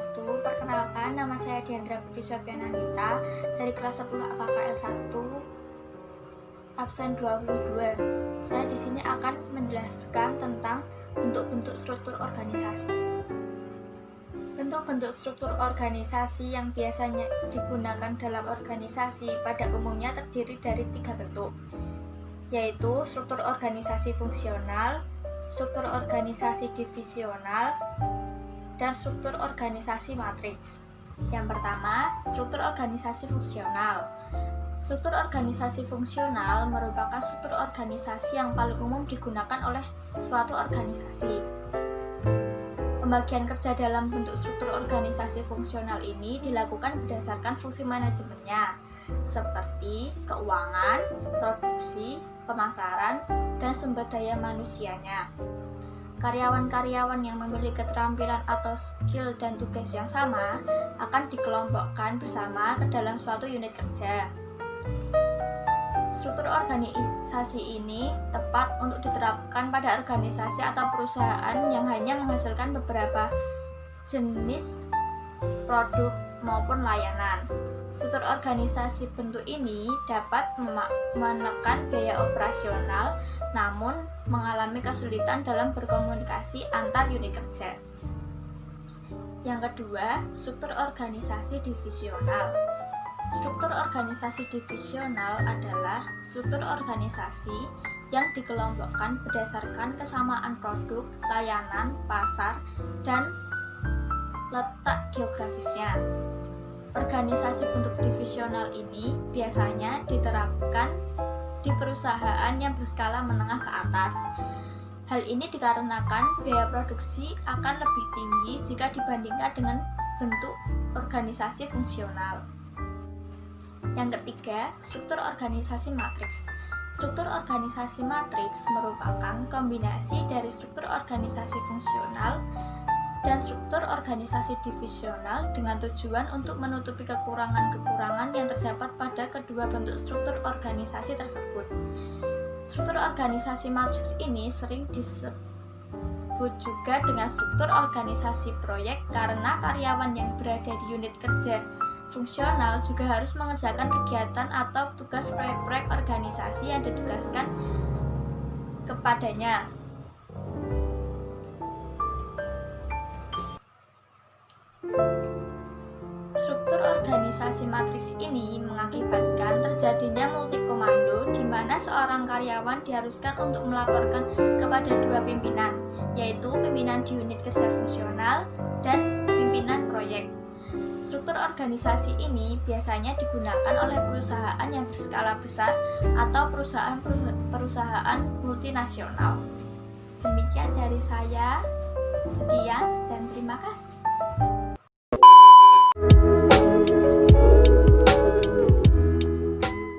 wabarakatuh. Perkenalkan, nama saya Diandra Putri Sopyananita dari kelas 10 AKKL 1 absen 22. Saya di sini akan menjelaskan tentang bentuk-bentuk struktur organisasi. Bentuk-bentuk struktur organisasi yang biasanya digunakan dalam organisasi pada umumnya terdiri dari 3 bentuk, yaitu struktur organisasi fungsional, struktur organisasi divisional, dan struktur organisasi matriks. Yang pertama, struktur organisasi fungsional. Struktur organisasi fungsional merupakan struktur organisasi yang paling umum digunakan oleh suatu organisasi. Pembagian kerja dalam bentuk struktur organisasi fungsional ini dilakukan berdasarkan fungsi manajemennya, seperti keuangan, produksi, pemasaran, dan sumber daya manusianya. Karyawan-karyawan yang memiliki keterampilan atau skill dan tugas yang sama akan dikelompokkan bersama ke dalam suatu unit kerja. Struktur organisasi ini tepat untuk diterapkan pada organisasi atau perusahaan yang hanya menghasilkan beberapa jenis produk maupun layanan. Struktur organisasi bentuk ini dapat menekan biaya operasional, namun mengalami kesulitan dalam berkomunikasi antar unit kerja. Yang kedua, struktur organisasi divisional. Struktur organisasi divisional adalah struktur organisasi yang dikelompokkan berdasarkan kesamaan produk, layanan, pasar, dan letak geografisnya. Organisasi bentuk divisional ini biasanya diterapkan di perusahaan yang berskala menengah ke atas. Hal ini dikarenakan biaya produksi akan lebih tinggi jika dibandingkan dengan bentuk organisasi fungsional. Yang ketiga, struktur organisasi matriks. Struktur organisasi matriks merupakan kombinasi dari struktur organisasi fungsional dan struktur organisasi divisional dengan tujuan untuk menutupi kekurangan-kekurangan yang terdapat pada kedua bentuk struktur organisasi tersebut. Struktur organisasi matriks ini sering disebut juga dengan struktur organisasi proyek karena karyawan yang berada di unit kerja fungsional juga harus mengerjakan kegiatan atau tugas proyek-proyek organisasi yang ditugaskan kepadanya. Struktur organisasi matriks ini mengakibatkan terjadinya multikomando di mana seorang karyawan diharuskan untuk melaporkan kepada dua pimpinan, yaitu pimpinan di unit kerja fungsional dan pimpinan proyek. Struktur organisasi ini biasanya digunakan oleh perusahaan yang berskala besar atau perusahaan multinasional. Demikian dari saya. Sekian dan terima kasih.